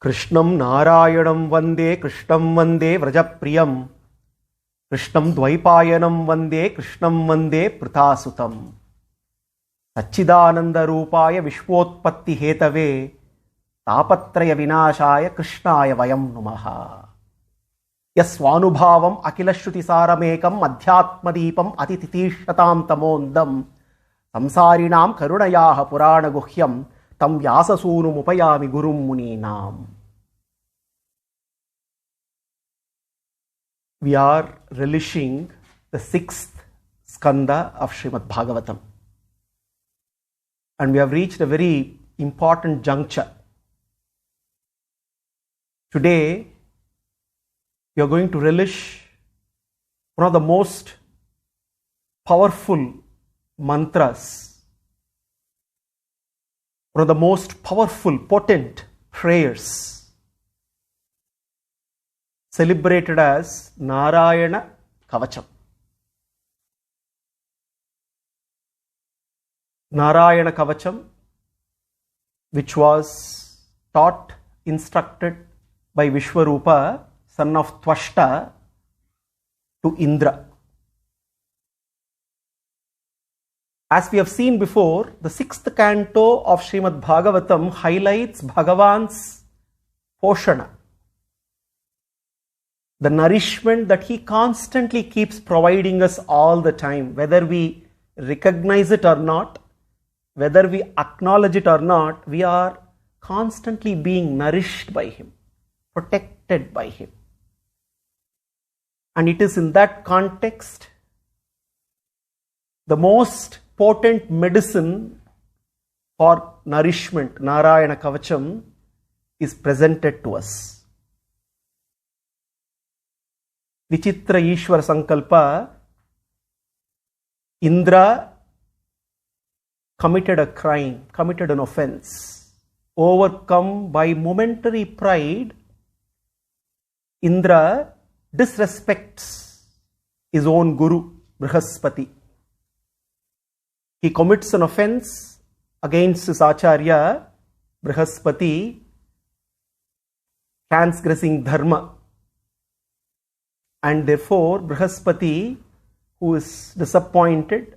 Krishnam Narayanam Vande Krishnam Vande Vrajapriyam Krishnam Dvaipayanam Vande Krishnam Vande Prithasutam Sachidananda Rupaya Vishwotpatti Hetave Tapatraya Vinashaya Krishnaya Vayam Namaha Yasvanubhavam Akilashruti Saramekam Adhyatmadipam Atititishtatam Tamondam Samsarinam Karunayaha Purana Guhyam Tam Vyasasunu Mupayami Gurum Muninam. We are relishing the 6th skanda of Śrīmad Bhāgavatam. And we have reached a very important juncture. Today, we are going to relish one of the most powerful mantras, one of the most powerful, potent prayers celebrated as Narayana Kavacham. Narayana Kavacham, which was taught, instructed by Viswaroopa, son of Thwashta, to Indra. As we have seen before, the 6th canto of Śrīmad Bhāgavatam highlights Bhagavan's poshana, the nourishment that he constantly keeps providing us all the time, whether we recognize it or not, whether we acknowledge it or not, we are constantly being nourished by him, protected by him. And it is in that context the most potent medicine for nourishment, Narayana Kavacham, is presented to us. Vichitra Ishwara Sankalpa, Indra committed a crime, committed an offense. Overcome by momentary pride, Indra disrespects his own guru, Brihaspati. He commits an offense against his Acharya, Brihaspati, transgressing Dharma. And therefore, Brihaspati, who is disappointed,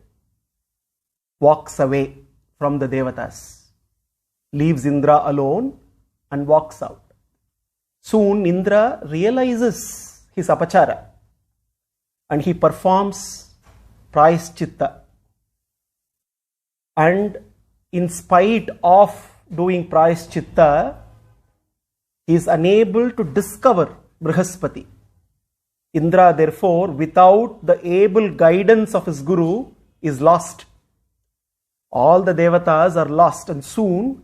walks away from the Devatas, leaves Indra alone and walks out. Soon Indra realizes his apachara and he performs prayaschitta. And in spite of doing prayaschitta, he is unable to discover Brihaspati. Indra, therefore, without the able guidance of his guru, is lost. All the Devatas are lost, and soon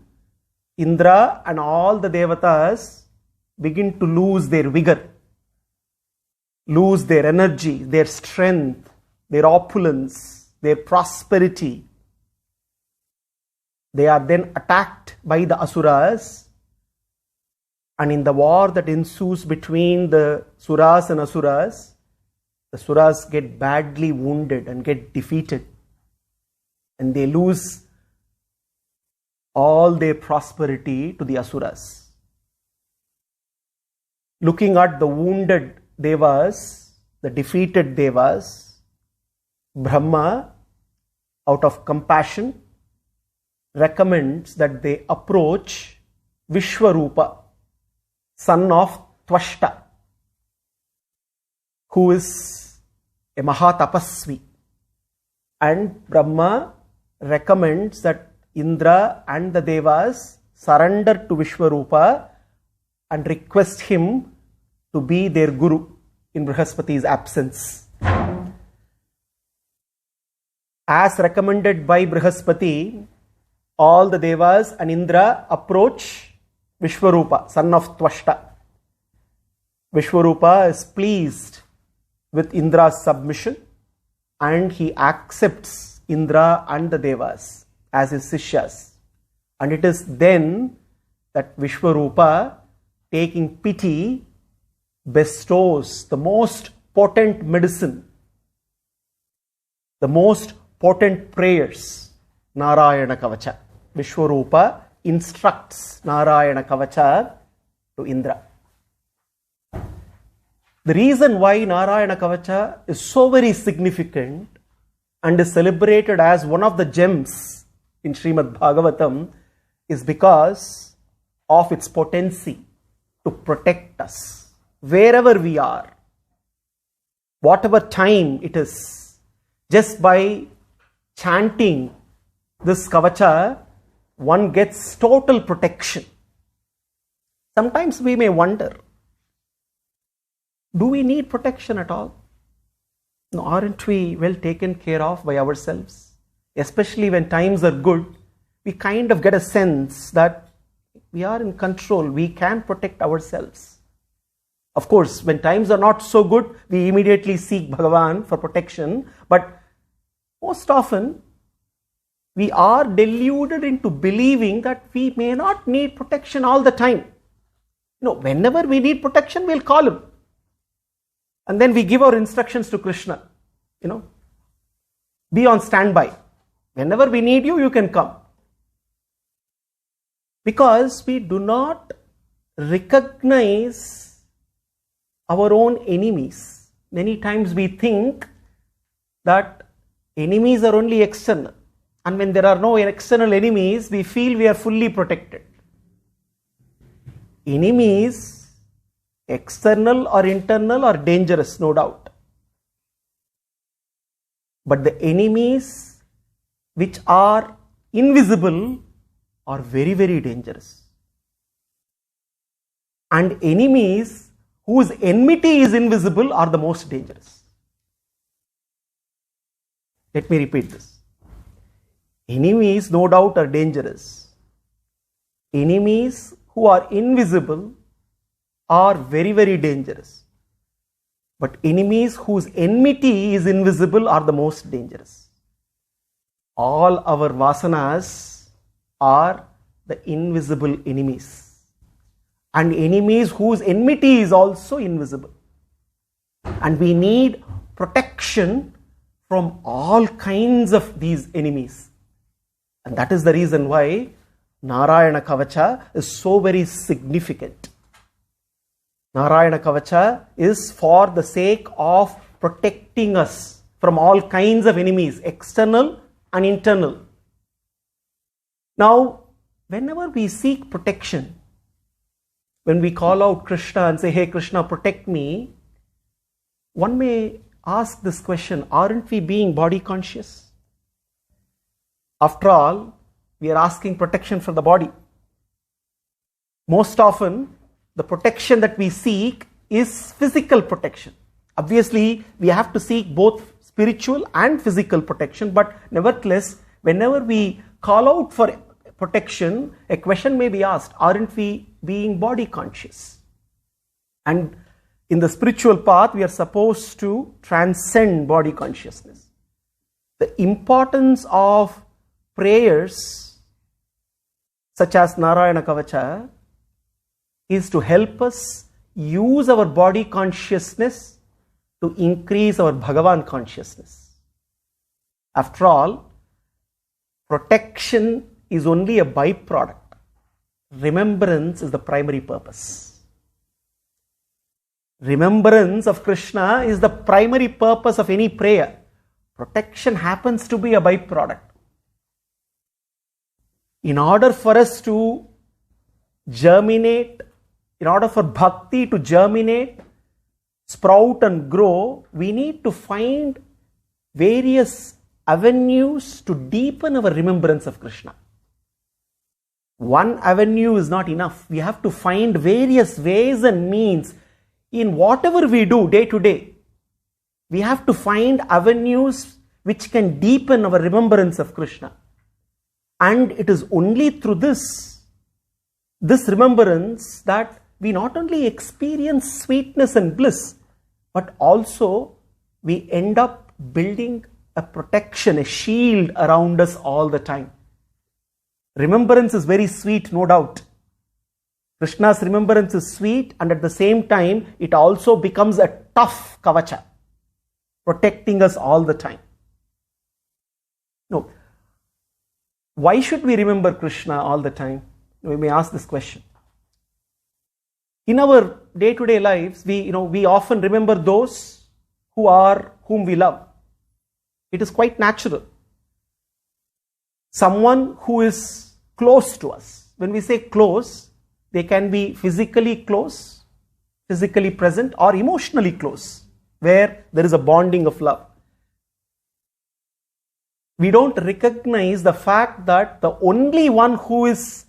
Indra and all the Devatas begin to lose their vigor, lose their energy, their strength, their opulence, their prosperity. They are then attacked by the Asuras, and in the war that ensues between the Suras and Asuras, the Suras get badly wounded and get defeated, and they lose all their prosperity to the Asuras. Looking at the wounded Devas, the defeated Devas, Brahma, out of compassion, recommends that they approach Viswaroopa, son of Thwashta, who is a Mahatapasvi. And Brahma recommends that Indra and the Devas surrender to Viswaroopa and request him to be their guru in Brihaspati's absence. As recommended by Brihaspati, all the Devas and Indra approach Viswaroopa, son of Thwashta. Viswaroopa is pleased with Indra's submission and he accepts Indra and the Devas as his Sishyas. And it is then that Viswaroopa, taking pity, bestows the most potent medicine, the most potent prayers, Narayana Kavacha. Viswaroopa instructs Narayana Kavacha to Indra. The reason why Narayana Kavacha is so very significant and is celebrated as one of the gems in Śrīmad Bhāgavatam is because of its potency to protect us wherever we are, whatever time it is. Just by chanting this Kavacha, one gets total protection. Sometimes we may wonder, do we need protection at all? No, aren't we well taken care of by ourselves? Especially when times are good, we kind of get a sense that we are in control, we can protect ourselves. Of course, when times are not so good, we immediately seek Bhagavan for protection, but most often we are deluded into believing that we may not need protection all the time. Whenever we need protection, we'll call him. And then we give our instructions to Krishna. Be on standby. Whenever we need you, you can come. Because we do not recognize our own enemies. Many times we think that enemies are only external. And when there are no external enemies, we feel we are fully protected. Enemies, external or internal, are dangerous, no doubt. But the enemies which are invisible are very, very dangerous. And enemies whose enmity is invisible are the most dangerous. Let me repeat this. Enemies, no doubt, are dangerous. Enemies who are invisible are very, very dangerous. But enemies whose enmity is invisible are the most dangerous. All our vasanas are the invisible enemies. And enemies whose enmity is also invisible. And we need protection from all kinds of these enemies. And that is the reason why Narayana Kavacha is so very significant. Narayana Kavacha is for the sake of protecting us from all kinds of enemies, external and internal. Now, whenever we seek protection, when we call out Krishna and say, hey Krishna, protect me, one may ask this question, aren't we being body conscious? After all, we are asking protection for the body. Most often, the protection that we seek is physical protection. Obviously, we have to seek both spiritual and physical protection, but nevertheless, whenever we call out for protection, a question may be asked, aren't we being body conscious? And in the spiritual path, we are supposed to transcend body consciousness. The importance of prayers such as Narayana Kavacha is to help us use our body consciousness to increase our Bhagavan consciousness. After all, protection is only a byproduct. Remembrance is the primary purpose. Remembrance of Krishna is the primary purpose of any prayer. Protection happens to be a byproduct. In order for us to germinate, in order for bhakti to germinate, sprout and grow, we need to find various avenues to deepen our remembrance of Krishna. One avenue is not enough. We have to find various ways and means in whatever we do day to day. We have to find avenues which can deepen our remembrance of Krishna. And it is only through this remembrance that we not only experience sweetness and bliss, but also we end up building a protection, a shield around us all the time. Remembrance is very sweet, no doubt. Krishna's remembrance is sweet, and at the same time, it also becomes a tough Kavacha, protecting us all the time. No. Why should we remember Krishna all the time? We may ask this question. In our day-to-day lives, we often remember those whom we love. It is quite natural. Someone who is close to us. When we say close, they can be physically close, physically present, or emotionally close, where there is a bonding of love. We don't recognize the fact that the only one who is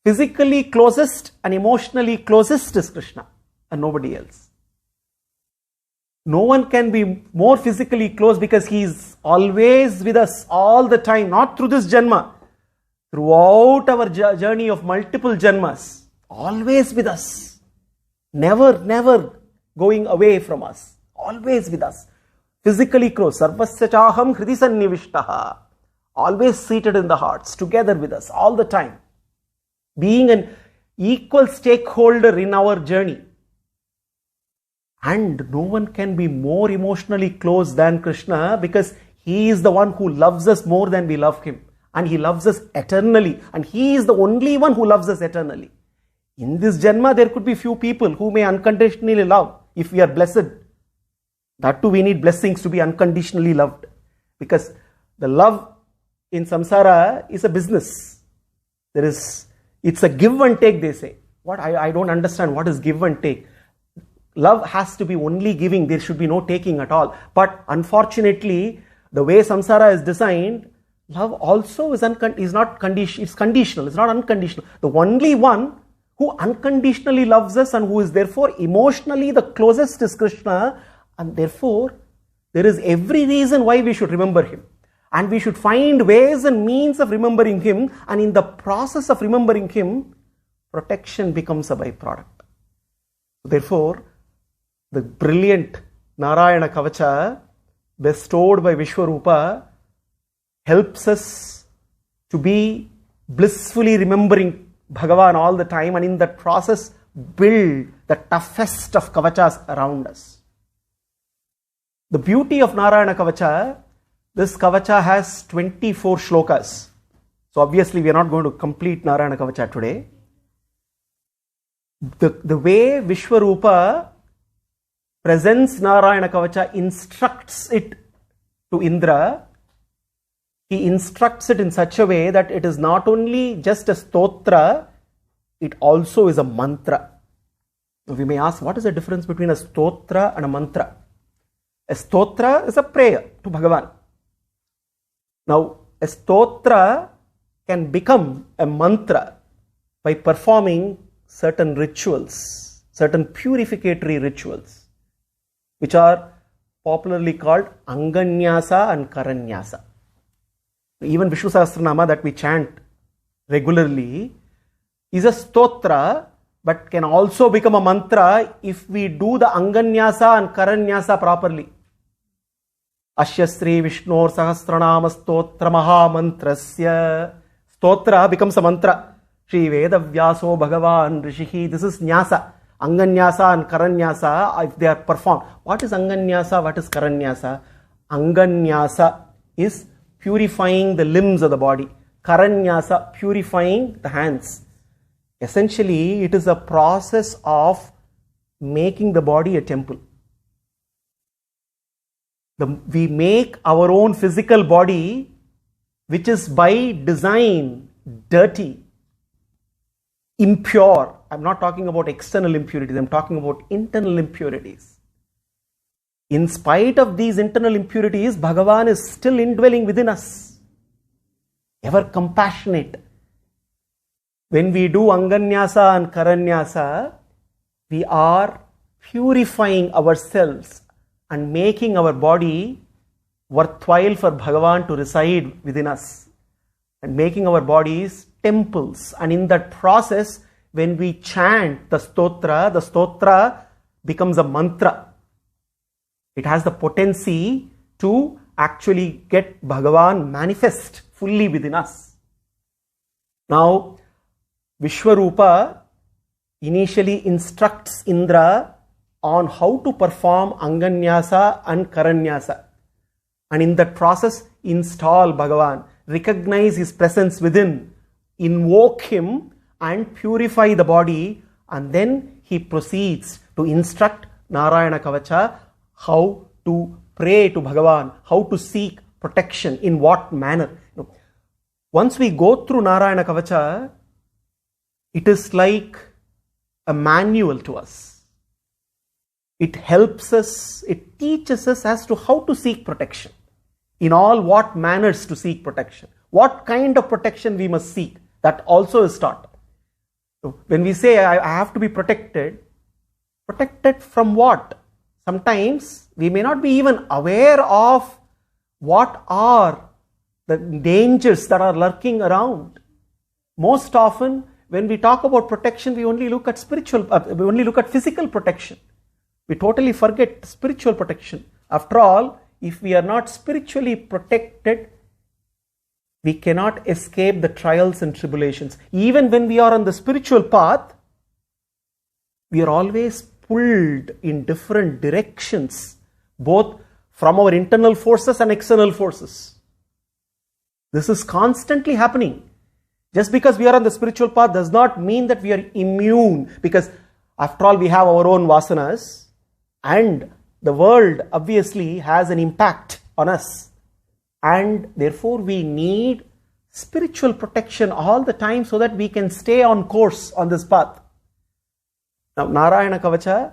physically closest and emotionally closest is Krishna and nobody else. No one can be more physically close because he is always with us all the time, not through this janma, throughout our journey of multiple janmas, always with us, never going away from us, always with us, physically close, sarvasya chaham hridi sannivishtaha, always seated in the hearts, together with us all the time, being an equal stakeholder in our journey. And no one can be more emotionally close than Krishna, because he is the one who loves us more than we love him. And he loves us eternally. And he is the only one who loves us eternally. In this janma, there could be few people who may unconditionally love if we are blessed. That too, we need blessings to be unconditionally loved. Because the love in samsara is a business. It's a give and take, they say. I don't understand what is give and take. Love has to be only giving, there should be no taking at all. But unfortunately, the way samsara is designed, love also is not conditional, it's conditional, it's not unconditional. The only one who unconditionally loves us and who is therefore emotionally the closest is Krishna, and therefore there is every reason why we should remember him. And we should find ways and means of remembering him, and in the process of remembering him, protection becomes a byproduct. Therefore, the brilliant Narayana Kavacha, bestowed by Viswaroopa, helps us to be blissfully remembering Bhagavan all the time, and in that process build the toughest of Kavachas around us. The beauty of Narayana Kavacha, this Kavacha has 24 shlokas. So obviously we are not going to complete Narayana Kavacha today. The way Viswaroopa presents Narayana Kavacha, instructs it to Indra, he instructs it in such a way that it is not only just a stotra, it also is a mantra. Now we may ask, what is the difference between a stotra and a mantra? A stotra is a prayer to Bhagavan. Now, a stotra can become a mantra by performing certain rituals, certain purificatory rituals, which are popularly called Anganyasa and Karanyasa. Even Vishnu Sahasranama that we chant regularly is a stotra, but can also become a mantra if we do the Anganyasa and Karanyasa properly. Asya Sri Vishnor Sahasranama Stotra Maha Mantrasya. Stotra becomes a mantra. Shri Vedavyaso Bhagavan Rishihi. This is Nyasa. Anganyasa and Karanyasa, if they are performed. What is Anganyasa? What is Karanyasa? Anganyasa is purifying the limbs of the body. Karanyasa, purifying the hands. Essentially, it is a process of making the body a temple. We make our own physical body, which is by design dirty, impure. I'm not talking about external impurities, I'm talking about internal impurities. In spite of these internal impurities, Bhagavan is still indwelling within us, ever compassionate. When we do Anganyasa and Karanyasa, we are purifying ourselves and making our body worthwhile for Bhagavan to reside within us, and making our bodies temples. And in that process, when we chant the stotra becomes a mantra. It has the potency to actually get Bhagavan manifest fully within us. Now, Viswaroopa initially instructs Indra on how to perform Anganyasa and Karanyasa. And in that process, install Bhagavan, recognize his presence within, invoke him and purify the body, and then he proceeds to instruct Narayana Kavacha how to pray to Bhagavan, how to seek protection, in what manner. Once we go through Narayana Kavacha, it is like a manual to us. It helps us, it teaches us as to how to seek protection. In all what manners to seek protection. What kind of protection we must seek. That also is taught. So when we say I have to be protected, protected from what? Sometimes we may not be even aware of what are the dangers that are lurking around. Most often when we talk about protection, we only look at we only look at physical protection. We totally forget spiritual protection. After all, if we are not spiritually protected, we cannot escape the trials and tribulations. Even when we are on the spiritual path, we are always pulled in different directions, both from our internal forces and external forces. This is constantly happening. Just because we are on the spiritual path does not mean that we are immune, because after all we have our own vasanas, and the world obviously has an impact on us, and therefore we need spiritual protection all the time so that we can stay on course on this path. Now Narayana Kavacha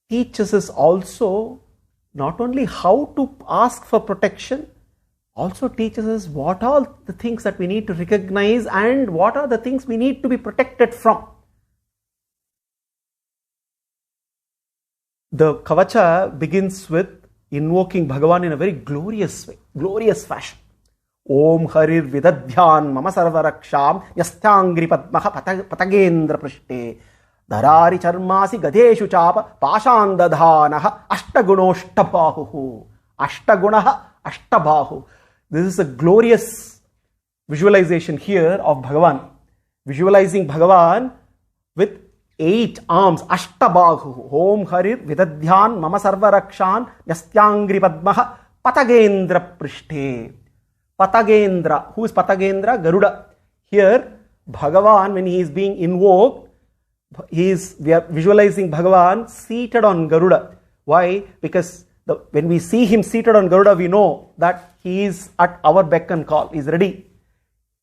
teaches us also not only how to ask for protection, also teaches us what are the things that we need to recognize and what are the things we need to be protected from. The Kavacha begins with invoking Bhagavan in a very glorious way, glorious fashion. Om Harir Vidadhyan Mama Sarvaraksham Yasthangri Padmaha Patagendra Prishte Dharari Charmasi Gadeshu Chapa Pashandadhanaha Ashtagunoshtabahu Ashtagunaha Ashtabahu. This is a glorious visualization here of Bhagavan. Visualizing Bhagavan with 8 arms, Ashtabahu, Om Harir Vidadhyan Mama Sarvarakshan Yastyangri Padmaha Patagendra Prishte. Patagendra. Who is Patagendra? Garuda. Here, Bhagavan, when he is being invoked, we are visualizing Bhagavan seated on Garuda. Why? Because when we see him seated on Garuda, we know that he is at our beck and call. He is ready.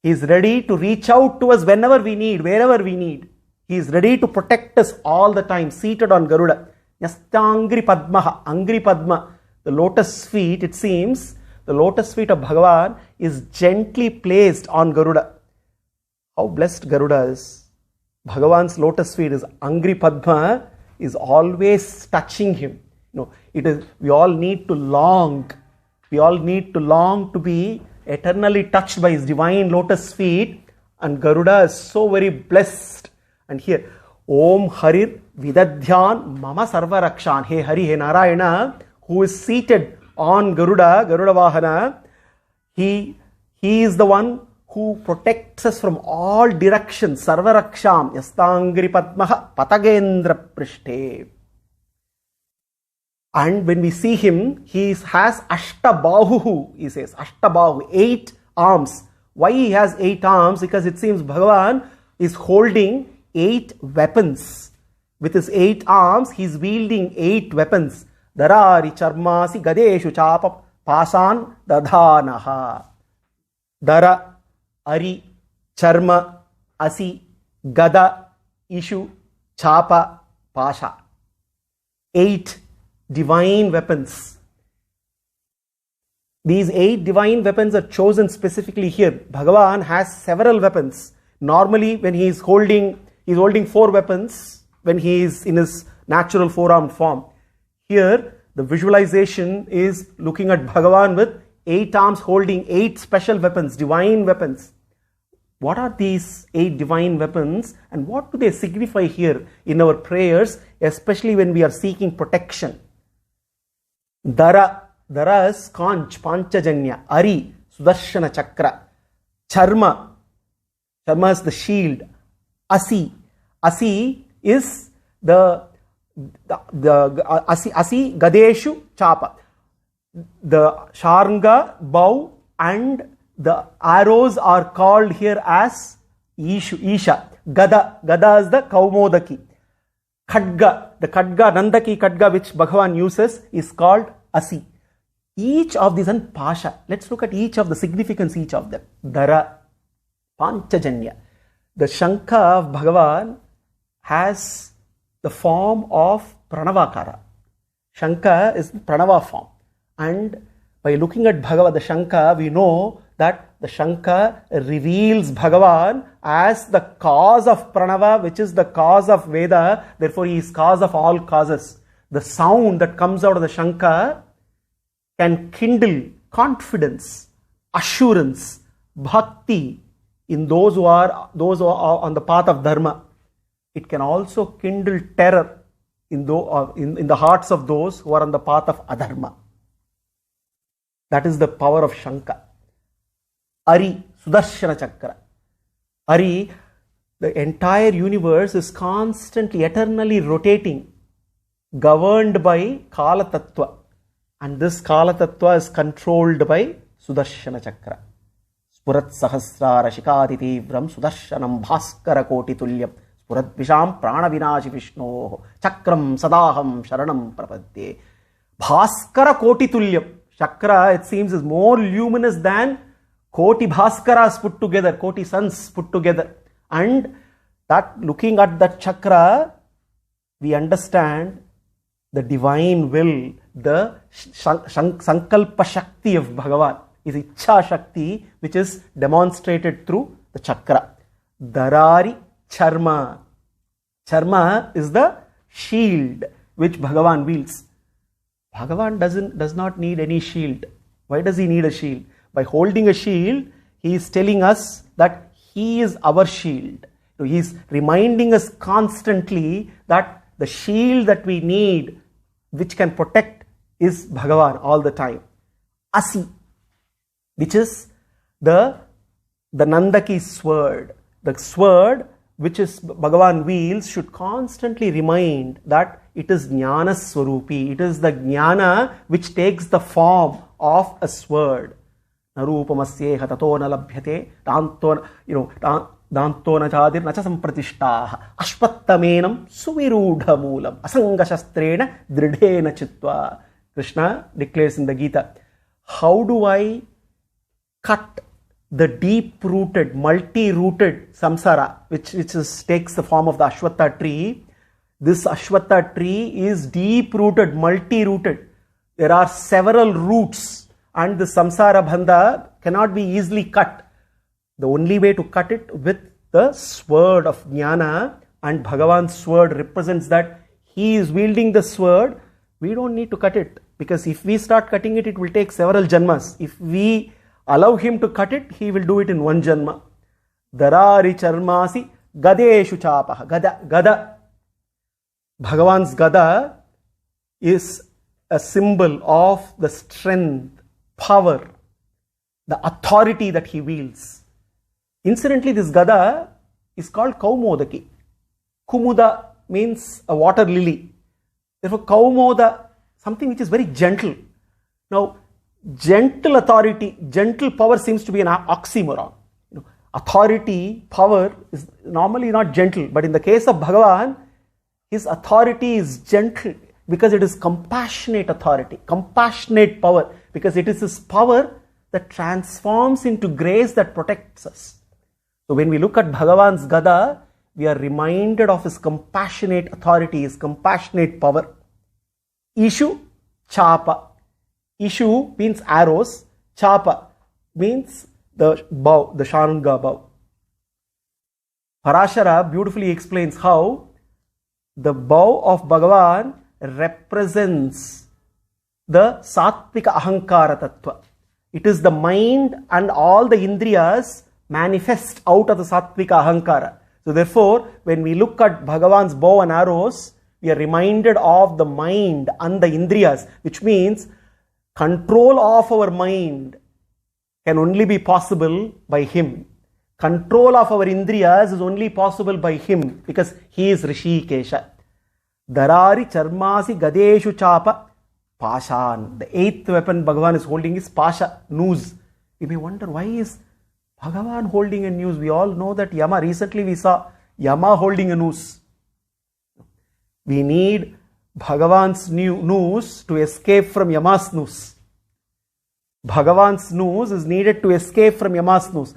He is ready to reach out to us whenever we need, wherever we need. He is ready to protect us all the time, seated on Garuda. Nyastangri Padmaha, Angri Padma, the lotus feet, it seems, the lotus feet of Bhagavan is gently placed on Garuda. How blessed Garuda is. Bhagavan's lotus feet is Angri Padma, is always touching him. We all need to long. We all need to long to be eternally touched by his divine lotus feet. And Garuda is so very blessed. And here, Om Harir Vidadhyan Mama Sarvarakshan. Hey Hari, hey Narayana, who is seated on Garuda Vahana, he is the one who protects us from all directions. Sarvaraksham, Yastangri Padmaha, Patagendra Prishte. And when we see him, he has Ashtabahu, he says, Ashtabahu, 8 arms. Why he has 8 arms? Because it seems Bhagavan is holding 8 weapons. With his 8 arms, he is wielding 8 weapons. Darari charmasi gadeshu chapa pasan dadhanaha. Dara, ari, charma, asi, gada, ishu, chapa, pasha. 8 divine weapons. These 8 divine weapons are chosen specifically here. Bhagavan has several weapons. Normally, when he is holding 4 weapons when he is in his natural 4-armed form. Here, the visualization is looking at Bhagavan with 8 arms holding 8 special weapons, divine weapons. What are these 8 divine weapons and what do they signify here in our prayers, especially when we are seeking protection? Dara is conch, panchajanya. Ari, Sudarshana Chakra. Charma is the shield. Asi is the Asi Gadeshu Chapa. The Sharanga bow and the arrows are called here as Isha. Gada is the Kaumodaki. Khadga, the Khadga, Nandaki Khadga which Bhagavan uses is called Asi. Each of these and Pasha. Let's look at each of the significance, each of them. Dara, Panchajanya. The Shankha of Bhagavan has the form of Pranavakara. Shankha is Pranava form. And by looking at Bhagavan, the Shankha, we know that the Shankha reveals Bhagavan as the cause of Pranava, which is the cause of Veda. Therefore, he is cause of all causes. The sound that comes out of the Shankha can kindle confidence, assurance, bhakti in those who are on the path of Dharma. It can also kindle terror in the hearts of those who are on the path of Adharma. That is the power of Shankha. Ari, Sudarshana Chakra. Ari, the entire universe is constantly, eternally rotating, governed by Kala Tattva. And this Kala Tattva is controlled by Sudarshana Chakra. Spurat Sahasrara Shikati Tivram Sudarshanam Bhaskara Koti Tulyam Spurat Visham Prana Vinashi Vishno Chakram Sadaham Sharanam Prapadye. Bhaskara Koti Tulyam. Chakra, it seems, is more luminous than Koti Bhaskaras put together, Koti suns put together. And that, looking at that chakra, we understand the divine will, the Sankalpa Shakti of Bhagavan is Ichha Shakti, which is demonstrated through the chakra. Darari Charma. Charma is the shield which Bhagavan wields. Bhagavan does not need any shield. Why does he need a shield? By holding a shield, he is telling us that he is our shield. So he is reminding us constantly that the shield that we need, which can protect, is Bhagavan all the time. Asi, which is the Nandaki sword. The sword which is Bhagavan wields should constantly remind that it is Jnana Swarupi. It is the Jnana which takes the form of a sword. Narupamasye hatato na labhyate danto na chadir nacha sampratishtaha ashpattamenam suvirudha moolam asangashastrena dridhena chitva. Krishna declares in the Gita, how do I cut the deep-rooted, multi-rooted samsara, which takes the form of the Ashwatha tree? This Ashwatha tree is deep-rooted, multi-rooted. There are several roots, and the samsara bandha cannot be easily cut. The only way to cut it with the sword of jnana, and Bhagavan's sword represents that he is wielding the sword. We don't need to cut it, because if we start cutting it, it will take several janmas. If we allow him to cut it, he will do it in one janma. Darari charmasi gadeshu chapaha. Gada. Bhagavan's gada is a symbol of the strength, power, the authority that he wields. Incidentally, this gada is called Kaumodaki. Kumuda means a water lily. Therefore, Kaumoda, something which is very gentle. Now, gentle authority, gentle power seems to be an oxymoron. Authority, power is normally not gentle, but in the case of Bhagavan, his authority is gentle because it is compassionate authority, compassionate power, because it is his power that transforms into grace that protects us. So when we look at Bhagavan's Gada, we are reminded of his compassionate authority, his compassionate power. Ishu, Chapa. Ishu means arrows, Chapa means the bow, the Sharanga bow. Parashara beautifully explains how the bow of Bhagavan represents the Sattvika Ahankara Tattva. It is the mind and all the Indriyas manifest out of the Sattvika Ahankara. So therefore, when we look at Bhagavan's bow and arrows, we are reminded of the mind and the Indriyas, which means control of our mind can only be possible by him. Control of our Indriyas is only possible by him because he is Rishikesha. Darari charmasi gadeshu chapa pashan. The eighth weapon Bhagavan is holding is pasha, noose. You may wonder, why is Bhagavan holding a noose. We all know that Yama. Recently we saw Yama holding a noose. We need Bhagavan's noose to escape from Yama's noose. Bhagavan's noose is needed to escape from Yama's noose.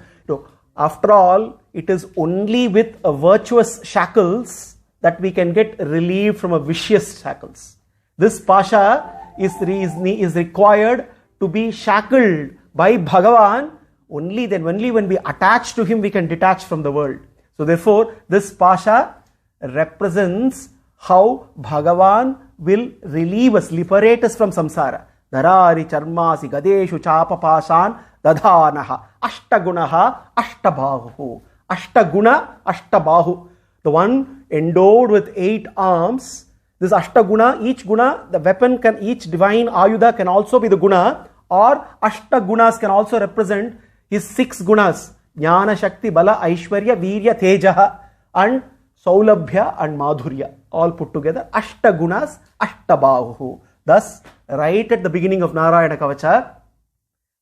After all, it is only with a virtuous shackles that we can get relieved from a vicious shackles. This pasha is required to be shackled by Bhagavan. Only when we attach to him, we can detach from the world. So therefore, this pasha represents how Bhagavan will relieve us, liberate us from samsara. Dharari charmasi gadeshu chapa pashan dadhanaha ashtagunaha ashtabahu. Ashtaguna ashtabahu. The one endowed with 8 arms. This ashtaguna, each guna, the weapon can, each divine ayuda can also be the guna, or ashtagunas can also represent his 6 gunas. Jnana, Shakti, Bala, Aishwarya, Virya, Tejaha, and Saulabhya and Madhurya. All put together. Ashtagunas, Ashtabahu. Thus, right at the beginning of Narayana Kavacha,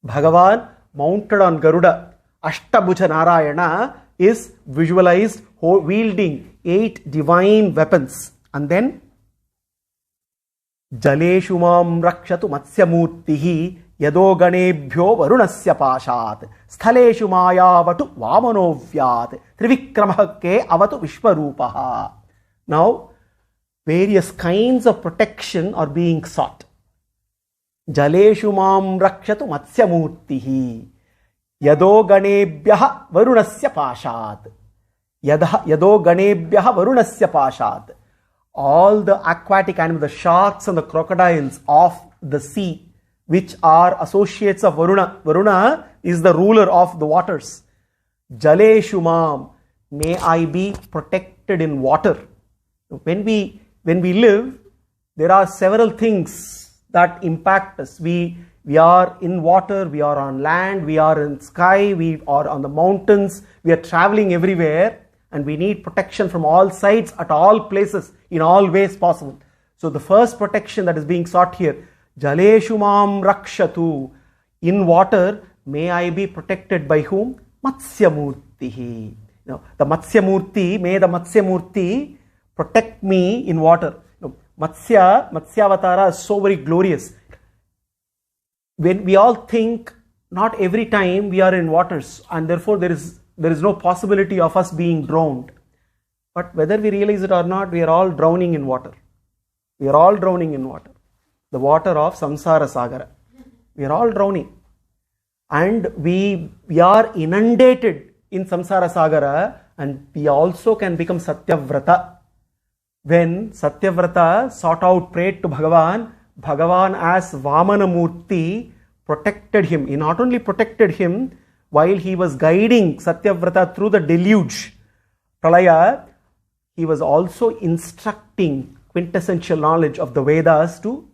Bhagavan mounted on Garuda, Ashtabhuja Narayana, is visualized wielding 8 divine weapons. And then, Jaleshu mam rakshatu matsyamurtihi yado ganebhyo varunasya pashat sthaleshu mayavatu vamanovyat trivikramahake avatu Viswaroopaha. Now, various kinds of protection are being sought. Jaleshu mam rakshatu matsyamurtihi yado ganebhyaha varunasya pashat. Yado ganebhyaha varunasya pashat. All the aquatic animals, the sharks and the crocodiles of the sea, which are associates of Varuna. Varuna is the ruler of the waters. Jaleshu mam, may I be protected in water. When we live, there are several things that impact us. We are in water, we are on land, we are in sky, we are on the mountains, we are traveling everywhere, and we need protection from all sides, at all places, in all ways possible. So the first protection that is being sought here, Jaleshu mam rakshatu, in water, may I be protected by whom? Matsyamurtihi. Now, the Matsyamurti, may the Matsyamurti protect me in water. Now, Matsyavatara is so very glorious. When we all think, not every time we are in waters, and therefore there is no possibility of us being drowned. But whether we realize it or not, we are all drowning in water. We are all drowning in water. The water of samsara sagara. We are all drowning. And we are inundated in samsara sagara, and we also can become satyavrata. When Satyavrata sought out, prayed to Bhagavan, Bhagavan as Vamana Murti protected him. He not only protected him while he was guiding Satyavrata through the deluge, Pralaya, he was also instructing quintessential knowledge of the Vedas to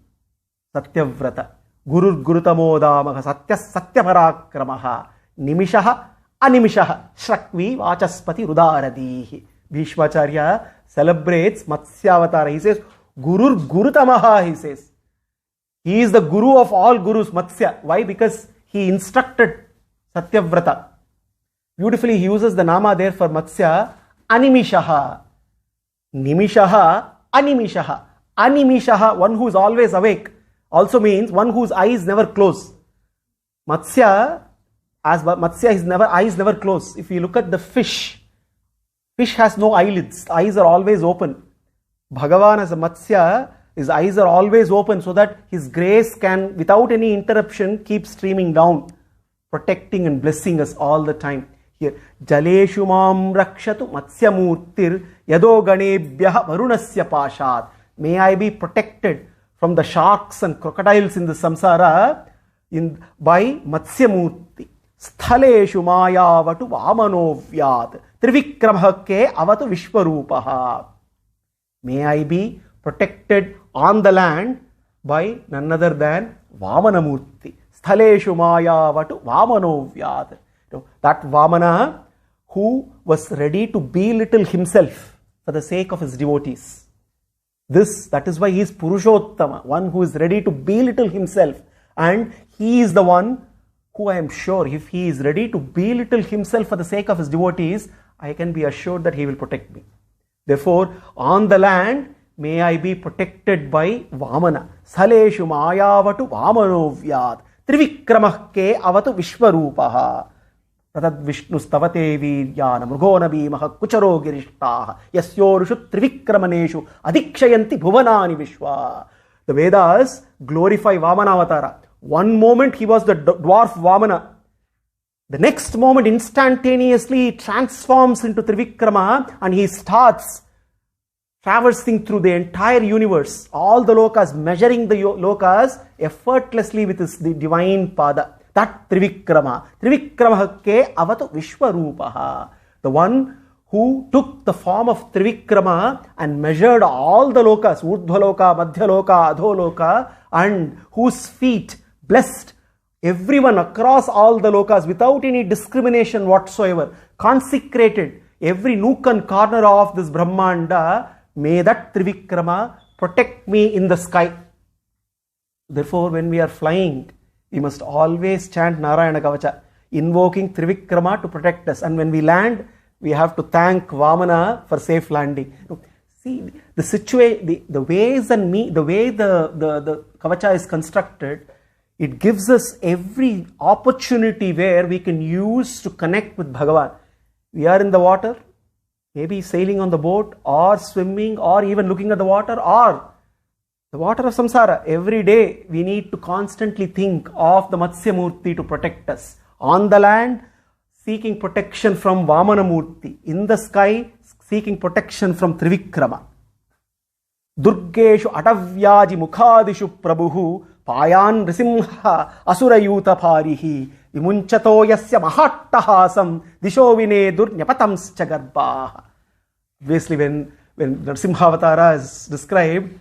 Satyavrata. Gurur Gurutamoda Satya Satyaparakramaha Nimishaha Animishaha Shrakvi Vachaspati Rudaradihi. Bhishmacharya celebrates Matsyavatara. He says, Gurur Gurutamaha, he says. He is the Guru of all Gurus, Matsya. Why? Because he instructed Satyavrata. Beautifully, he uses the nama there for Matsya, Animishaha. Nimishaha, Animishaha. Animishaha, one who is always awake, also means one whose eyes never close. Matsya, as Matsya, his eyes never close. If you look at the fish has no eyelids, the eyes are always open. Bhagavan as a Matsya, his eyes are always open so that his grace can, without any interruption, keep streaming down, protecting and blessing us all the time. Here, Jaleshu mam rakshatu Matsyamurtir yado ganebhyaha varunasya pashat. May I be protected from the sharks and crocodiles in the samsara by Matsyamurti. Sthaleshu mayavatu vamanovyat trivikramahake avatu Viswaroopaha. May I be protected on the land by none other than Vamanamurti. Sthaleshu mayavatu vamanovyat. That Vamana who was ready to belittle himself for the sake of his devotees. That is why he is Purushottama, one who is ready to belittle himself, and he is the one who I am sure if he is ready to belittle himself for the sake of his devotees, I can be assured that he will protect me. Therefore, on the land, may I be protected by Vamana. Saleshu mayavatu Vamano vyad. Trivikramah ke avatu Viswaroopaha. Tatad Vishnu stavate viryana mrugona bhimaha kucharo girishtaha yasyorushu trivikramaneshu adikshayanti bhuvanani vishwa. The Vedas glorify Vamana Avatara. One moment he was the dwarf Vamana. The next moment instantaneously he transforms into Trivikrama and he starts traversing through the entire universe, all the lokas, measuring the lokas effortlessly with his divine pada. That Trivikrama. Trivikrama ke avatu Viswaroopaha. The one who took the form of Trivikrama and measured all the lokas, Urdhvaloka, Madhyaloka, Adholoka, and whose feet blessed everyone across all the lokas without any discrimination whatsoever, consecrated every nook and corner of this Brahmanda. May that Trivikrama protect me in the sky. Therefore, when we are flying, we must always chant Narayana Kavacham, invoking Trivikrama to protect us. And when we land, we have to thank Vamana for safe landing. See, the situation, the ways and the way the Kavacha is constructed, it gives us every opportunity where we can use to connect with Bhagavan. We are in the water, maybe sailing on the boat or swimming or even looking at the water or the water of samsara. Every day we need to constantly think of the Matsya Murti to protect us. On the land, seeking protection from Vamana Murti. In the sky, seeking protection from Trivikrama. Durgeshu atavyaji mukhadishu prabhuhu payan risimha asurayuta parihi vimunchato yasya mahattahasam disho vinedur nyapatamscha garbha. Obviously, when Nrsimhavatara is described,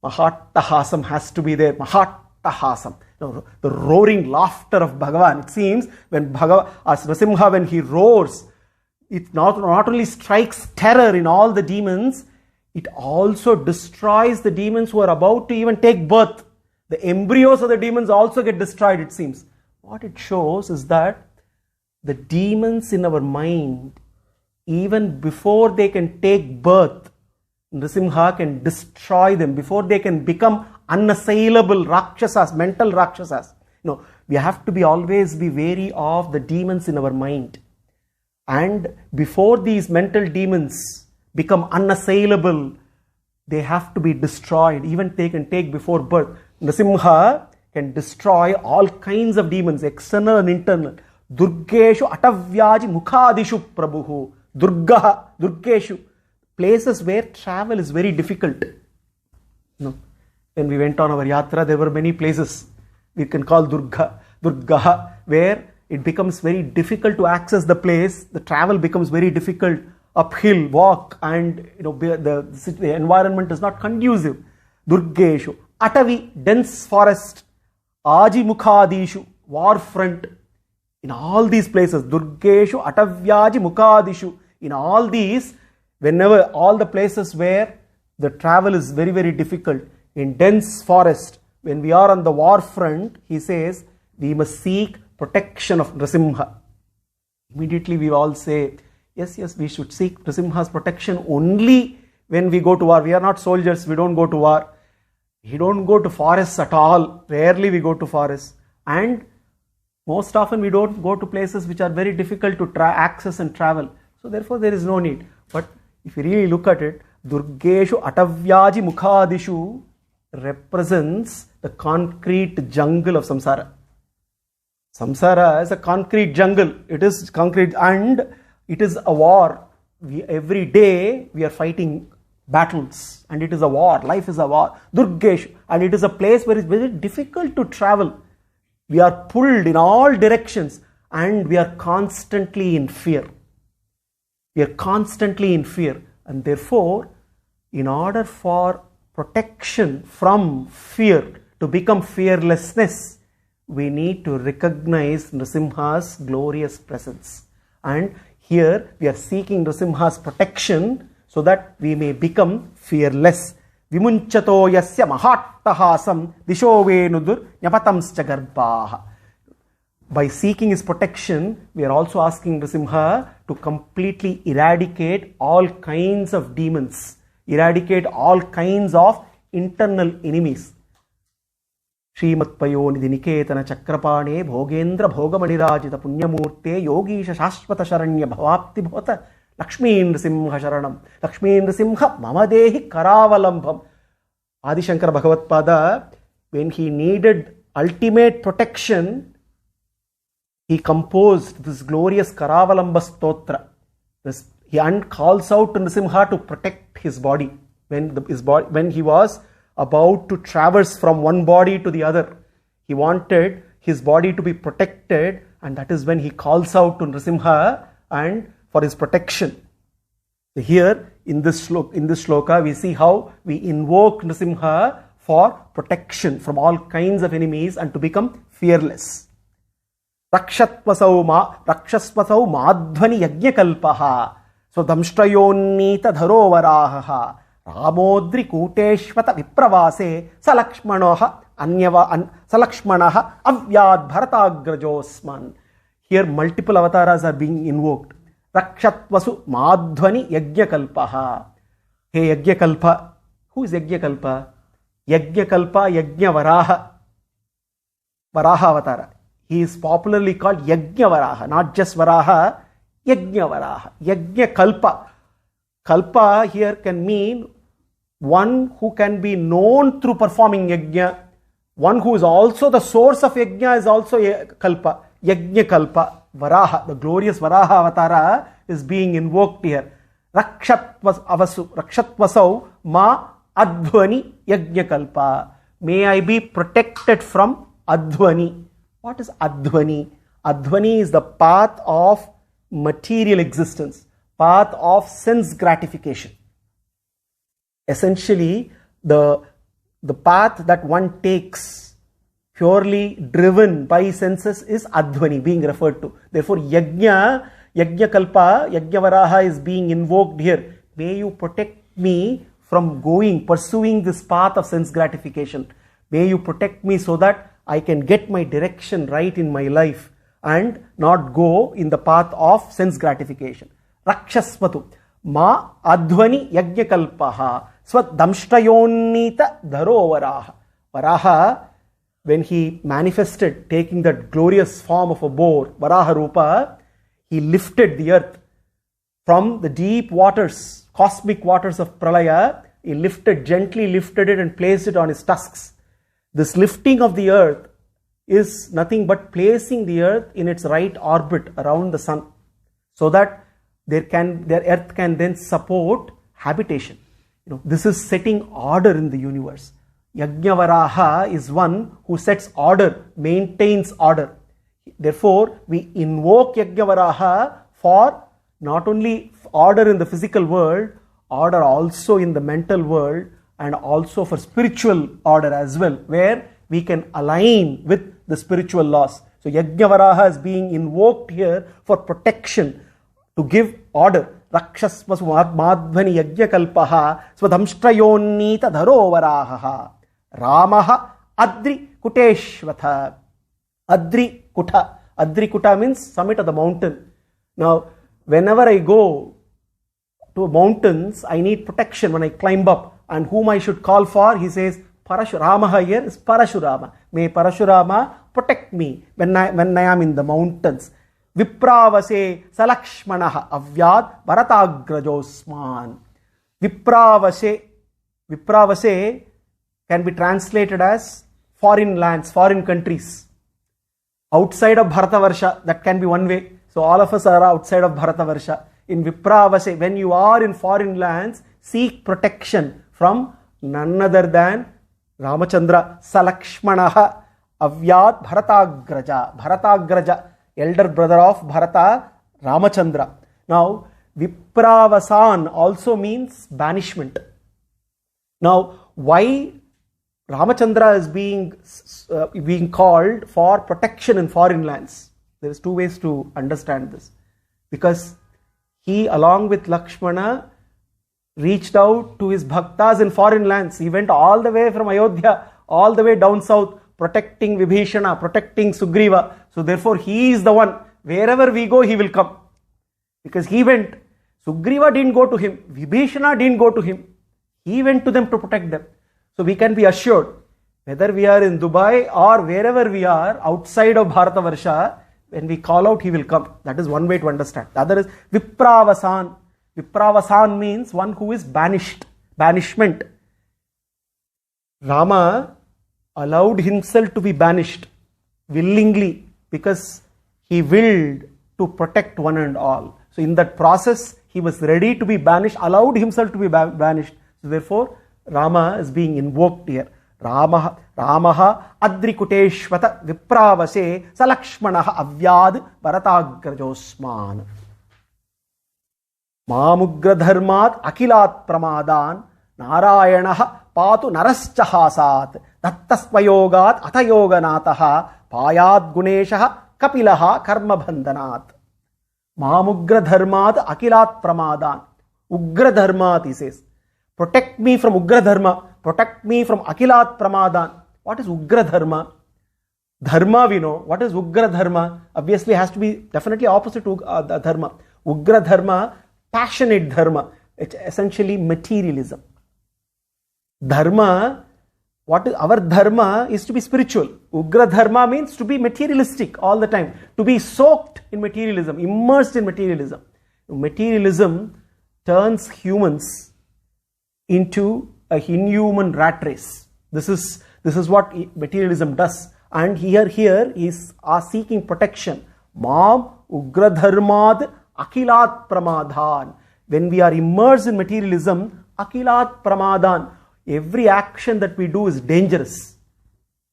mahattahasam has to be there. Mahattahasam. The roaring laughter of Bhagavan. It seems when as Nrsimha, when he roars, it not only strikes terror in all the demons, it also destroys the demons who are about to even take birth. The embryos of the demons also get destroyed, it seems. What it shows is that the demons in our mind, even before they can take birth, Nrsimha can destroy them, before they can become unassailable Rakshasas, mental Rakshasas. We have to always be wary of the demons in our mind. And before these mental demons become unassailable, they have to be destroyed. Even they can take before birth. Nrsimha can destroy all kinds of demons, external and internal. Durgeshu atavyaji mukhadishu prabhuhu. Durgeshu. Places where travel is very difficult. When we went on our yatra, there were many places we can call Durga, where it becomes very difficult to access the place. The travel becomes very difficult. Uphill walk, and the environment is not conducive. Durgeshu. Atavi, dense forest. Aji mukhadishu, war front. In all these places, Durgeshu, atavyaji mukhadishu. In all these, whenever all the places where the travel is very, very difficult, in dense forest, when we are on the war front, he says, we must seek protection of Nrsimha. Immediately we all say, yes, we should seek Nrsimha's protection only when we go to war. We are not soldiers, we don't go to war. We don't go to forests at all. Rarely we go to forests. And most often we don't go to places which are very difficult to access and travel. So therefore there is no need. But if you really look at it, Durgeshu atavyaji mukhadishu represents the concrete jungle of samsara. Samsara is a concrete jungle. It is concrete and it is a war. Every day we are fighting battles and it is a war. Life is a war. Durgeshu. And it is a place where it is very difficult to travel. We are pulled in all directions and we are constantly in fear. We are constantly in fear. And therefore, in order for protection from fear to become fearlessness, we need to recognize Nrsimha's glorious presence. And here we are seeking Nrsimha's protection so that we may become fearless. Vimunchato yasya mahattahasam disho venudur nyapatamscha garbhaha. by seeking his protection, we are also asking Nrsimha to completely eradicate all kinds of demons, eradicate all kinds of internal enemies. Śrīmad Bhāgavatam Chakrapane Bhogendra Bhogamanirajita Punyamurte Yogisha Shashvata Sharanya Bhavapti Bhota Lakshmi Nrsimha Sharanam Lakshmi Nrsimha Mamadehi Karavalambham. Adi Shankara Bhagavatpada, when he needed ultimate protection, he composed this glorious Karavalamba Stotra. He calls out to Nrsimha to protect his body. When he was about to traverse from one body to the other, he wanted his body to be protected, and that is when he calls out to Nrsimha and for his protection. Here in this shloka, we see how we invoke Nrsimha for protection from all kinds of enemies and to become fearless. Rakshasvasau madhvani yajnakalpaha swadamshtayonnita dharovaraha Ramodri Kuteshvata Vipravase Salakshmanaha Avyad Bharatagrajosman. Here multiple avatars are being invoked. Rakshatvasu Madhvani Yajnakalpaha. Hey Yajnakalpa. Who is Yajnakalpa? Yajnakalpa Yajnavaraha. Varaha avatara. He is popularly called Yajnavaraha. Not just Varaha, Yajnavaraha. Yajnakalpa. Kalpa here can mean one who can be known through performing yajna. One who is also the source of yajna is also kalpa. Yajna kalpa. Varaha, the glorious Varaha avatara is being invoked here. Rakshatvasau ma adhvani yajna kalpa. May I be protected from adhvani. What is adhvani? Adhvani is the path of material existence, path of sense gratification. Essentially, the path that one takes purely driven by senses is adhvani being referred to. Therefore, yajna kalpa, yajna varaha is being invoked here. May you protect me from pursuing this path of sense gratification. May you protect me so that I can get my direction right in my life and not go in the path of sense gratification. Rakshasvatu ma adhvani yajnakalpaha swadamshtayonnita dharovaraha. Varaha, when he manifested taking that glorious form of a boar, Viswaroopa, he lifted the earth from the deep waters, cosmic waters of Pralaya. He gently lifted it and placed it on his tusks. This lifting of the earth is nothing but placing the earth in its right orbit around the sun, so that their earth can then support habitation. This is setting order in the universe. Yajnavaraha is one who sets order, maintains order. Therefore, we invoke Yajnavaraha for not only order in the physical world, order also in the mental world, and also for spiritual order as well, where we can align with the spiritual laws. So Yajnavaraha is being invoked here for protection, to give order. Rakshasvasu madhvani yajnakalpaha swadamshtayonnita dharovaraha Ramaha adri kuteshvatha. Adri kuta means summit of the mountain. Now, whenever I go to mountains, I need protection when I climb up. And whom I should call for? He says, Ramaha here is Parashurama. May Parashurama protect me when I am in the mountains. Vipravase salakshmanaha avyad bharatagrajosman. Vipravase can be translated as foreign lands, foreign countries. Outside of Bharatavarsha, that can be one way. So all of us are outside of Bharatavarsha. In Vipravase, when you are in foreign lands, seek protection from none other than Ramachandra. Salakshmanaha avyad Bharatagraja, elder brother of Bharata, Ramachandra. Now, Vipravasan also means banishment. Now, why Ramachandra is being called for protection in foreign lands? There is two ways to understand this. Because he, along with Lakshmana, reached out to his bhaktas in foreign lands. He went all the way from Ayodhya, all the way down south, protecting Vibhishana, protecting Sugriva. So therefore he is the one. Wherever we go, he will come. Because he went. Sugriva didn't go to him. Vibhishana didn't go to him. He went to them to protect them. So we can be assured, whether we are in Dubai or wherever we are outside of Bharatavarsha, when we call out, he will come. That is one way to understand. The other is Vipravasan. Vipravasan means one who is banished. Banishment. Rama allowed himself to be banished willingly because he willed to protect one and all. So in that process, he was ready to be banished, allowed himself to be banished. So therefore, Rama is being invoked here. Ramaha adrikuteshvata vipravase salakshmanaha avyad bharatagrajosman. Mamugra dharmat akilat pramadan narayanaha patu naraschahasat dattasvayogat atayoganataha payad guneshaha kapilaha karma bandhanat. Mamugra dharmat akilat pramadan. Ugra dharmat, he says. Protect me from Ugra Dharma. Protect me from Akilat Pramadan. What is Ugra Dharma? Dharma we know. What is Ugra Dharma? Obviously has to be definitely opposite to Dharma. Ugra Dharma, passionate Dharma. It's essentially materialism. Dharma, what is our Dharma is to be spiritual. Ugra Dharma means to be materialistic all the time. To be soaked in materialism, immersed in materialism. Materialism turns humans into a inhuman rat race. This is what materialism does. And here is seeking protection. Mam ugra dharmad akilat pramadhan. When we are immersed in materialism, akilat pramadhan. Every action that we do is dangerous.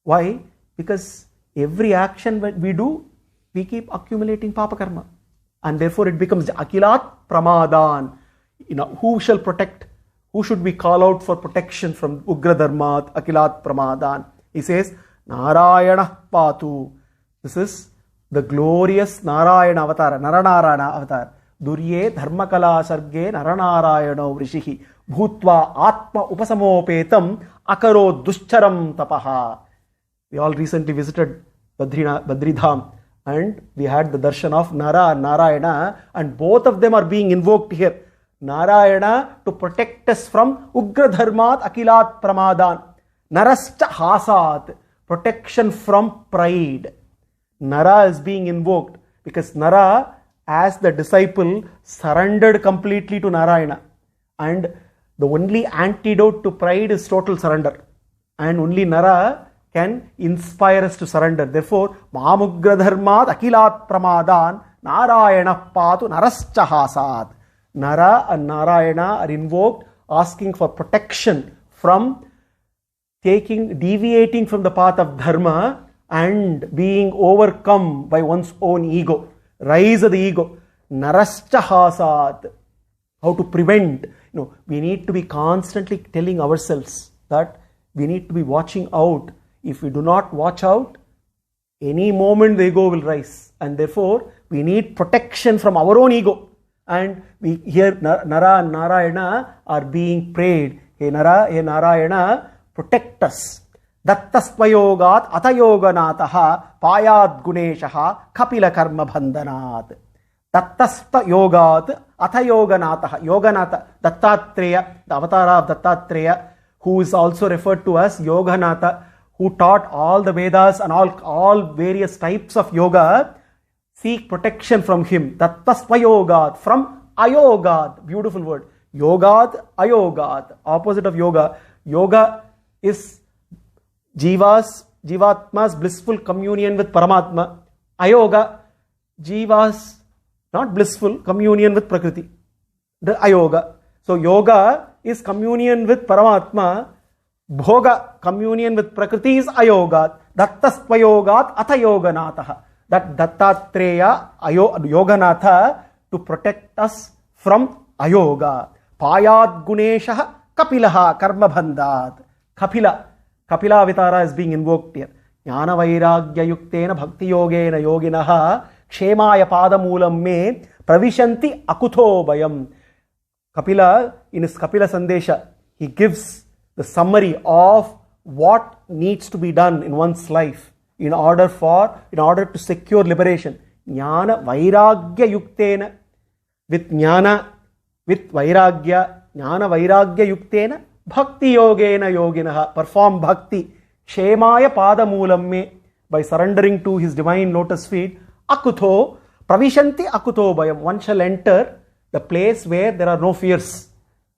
Why? Because every action that we do, we keep accumulating papa karma. And therefore it becomes akilat pramadhan. Who shall protect? Who should we call out for protection from Ugra Dharmat, Akilat Pramadan? He says, Narayana Patu. This is the glorious Narayana Avatar, Naranarayana Avatar. Durye Dharmakala Sarge Naranarayana Vrishihi. Bhutva Atma Upasamopetam Akaro Duscharam Tapaha. We all recently visited Badridham and we had the darshan of Nara and Narayana, and both of them are being invoked here. Narayana to protect us from Ugra Dharmat Akilat Pramadan. Narascha Hasat, protection from pride. Nara is being invoked because Nara, as the disciple, surrendered completely to Narayana. And the only antidote to pride is total surrender. And only Nara can inspire us to surrender. Therefore, Mamugra Dharmat Akilat Pramadan Narayana Patu Narascha Hasat. Nara and Narayana are invoked, asking for protection from deviating from the path of Dharma and being overcome by one's own ego. Rise of the ego. Narascha Hasat. How to prevent. We need to be constantly telling ourselves that we need to be watching out. If we do not watch out, any moment the ego will rise. And therefore, we need protection from our own ego. And we hear Nara and Narayana are being prayed. Hey Nara, hey Narayana, protect us. Dattasvayogat atayoganataha payad guneshaha kapila karma bandhanat. Dattasvayogat atayoganataha. Yoganatha, Dattatreya, the avatar of Dattatreya, who is also referred to as Yoganatha, who taught all the Vedas and all various types of yoga. Seek protection from him. Tattasvayogat, from ayogat. Beautiful word. Yogat, ayogat. Opposite of yoga. Yoga is Jivatma's blissful communion with Paramatma. Ayoga, Jiva's not blissful communion with Prakriti. The ayoga. So yoga is communion with Paramatma. Bhoga, communion with Prakriti, is ayogat. Dattasvayogat atayoganataha. That Dattatreya, Yoganatha, to protect us from ayoga. Payad Guneshaha Kapilaha Karma Bandhat. Kapila Avitara is being invoked here. Jnana Vairagya Yuktena Bhakti Yogena Yoginaha Kshemaya Padamulam Me Pravishanti Akutho Bayam. Kapila, in his Kapila Sandesha, he gives the summary of what needs to be done in one's life. in order to secure liberation. Jnana vairagya yuktena. With jnana, with vairagya, jnana vairagya yuktena, bhakti yogena yoginaha. Perform bhakti. Kshemaya padamulam me. By surrendering to his divine lotus feet. Akutho, pravishanti akuto bhayam. One shall enter the place where there are no fears,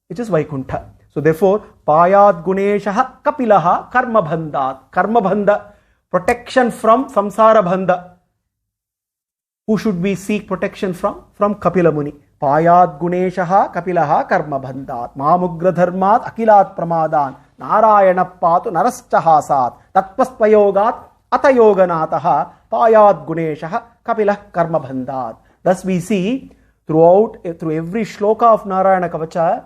which is Vaikuntha. So therefore, payad guneshaha kapilaha karma bandhat. Karma bandha, protection from samsara bandha. Who should we seek protection from? From Kapila Muni. Payad guneshaha kapilaha karma bandhat. Mamugra dharmat akilat pramadan. Narayana patu narasthahasat. Tattvastvayogat atayoganataha. Payad guneshaha kapilah karma bandhat. Thus we see through every shloka of Narayana Kavacha,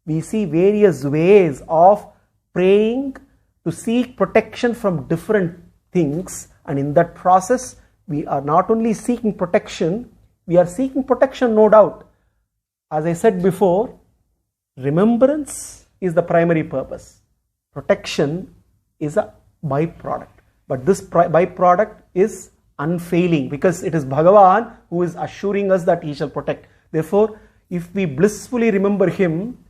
we see various ways of praying to seek protection from different things, and in that process we are not only seeking protection, we are seeking protection, no doubt. As I said before, remembrance is the primary purpose. Protection is a byproduct. But this byproduct is unfailing, because it is Bhagavan who is assuring us that he shall protect. Therefore, if we blissfully remember him,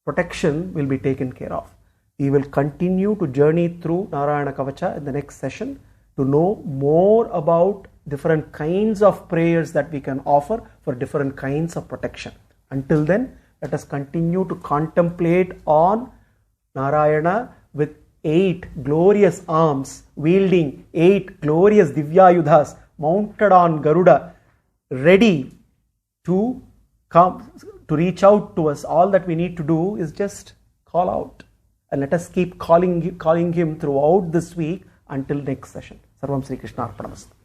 protection will be taken care of. We will continue to journey through Narayana Kavacha in the next session to know more about different kinds of prayers that we can offer for different kinds of protection. Until then, let us continue to contemplate on Narayana with 8 glorious arms, wielding 8 glorious Divyayudhas, mounted on Garuda, ready to come, to reach out to us. All that we need to do is just call out. And let us keep calling him throughout this week until next session. Sarvam Sri Krishna Arpanamastu.